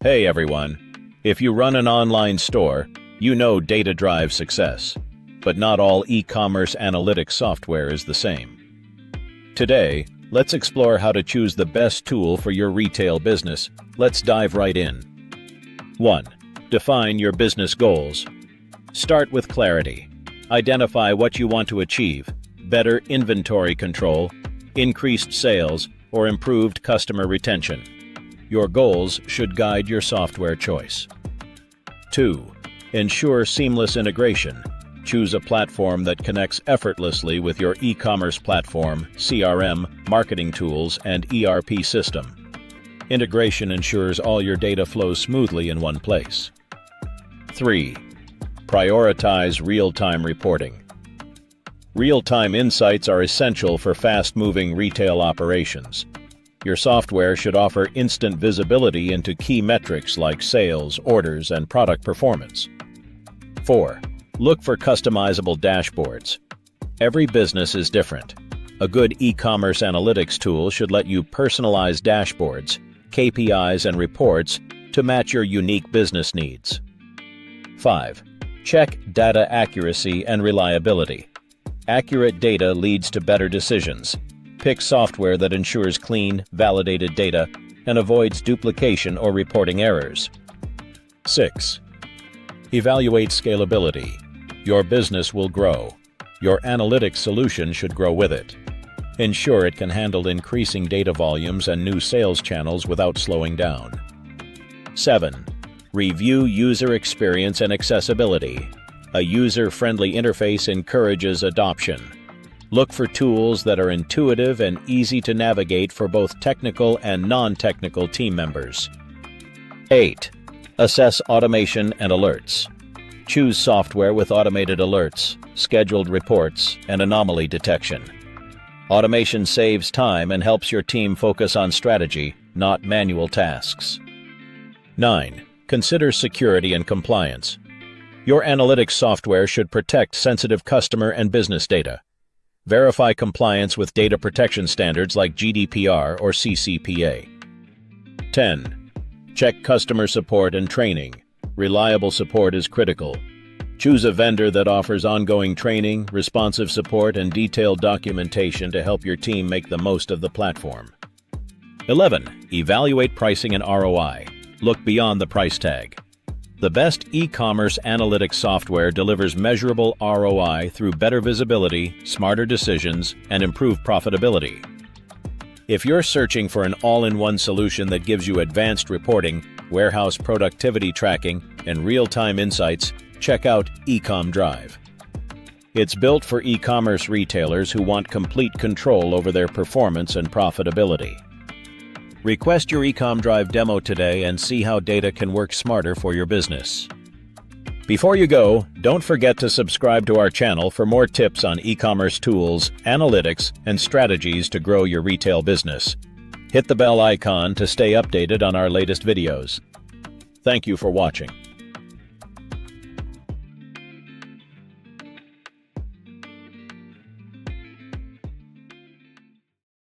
Hey everyone, if you run an online store, you know data drives success, but not all e-commerce analytics software is the same. Today, let's explore how to choose the best tool for your retail business. Let's dive right in. 1. Define your business goals. Start with clarity. Identify what you want to achieve: better inventory control, increased sales, or improved customer retention. Your goals should guide your software choice. 2. Ensure seamless integration. Choose a platform that connects effortlessly with your e-commerce platform, CRM, marketing tools, and ERP system. Integration ensures all your data flows smoothly in one place. 3. Prioritize real-time reporting. Real-time insights are essential for fast-moving retail operations. Your software should offer instant visibility into key metrics like sales, orders, and product performance. 4. Look for customizable dashboards. Every business is different. A good e-commerce analytics tool should let you personalize dashboards, KPIs, and reports to match your unique business needs. 5. Check data accuracy and reliability. Accurate data leads to better decisions. Pick software that ensures clean, validated data and avoids duplication or reporting errors. 6. Evaluate scalability. Your business will grow. Your analytics solution should grow with it. Ensure it can handle increasing data volumes and new sales channels without slowing down. 7. Review user experience and accessibility. A user-friendly interface encourages adoption. Look for tools that are intuitive and easy to navigate for both technical and non-technical team members. 8. Assess automation and alerts. Choose software with automated alerts, scheduled reports, and anomaly detection. Automation saves time and helps your team focus on strategy, not manual tasks. 9. Consider security and compliance. Your analytics software should protect sensitive customer and business data. Verify compliance with data protection standards like GDPR or CCPA. 10. Check customer support and training. Reliable support is critical. Choose a vendor that offers ongoing training, responsive support, and detailed documentation to help your team make the most of the platform. 11. Evaluate pricing and ROI. Look beyond the price tag. The best e-commerce analytics software delivers measurable ROI through better visibility, smarter decisions, and improved profitability. If you're searching for an all-in-one solution that gives you advanced reporting, warehouse productivity tracking, and real-time insights, check out EcomDrive. It's built for e-commerce retailers who want complete control over their performance and profitability. Request your EcomDrive demo today and see how data can work smarter for your business. Before you go, don't forget to subscribe to our channel for more tips on e-commerce tools, analytics, and strategies to grow your retail business. Hit the bell icon to stay updated on our latest videos. Thank you for watching.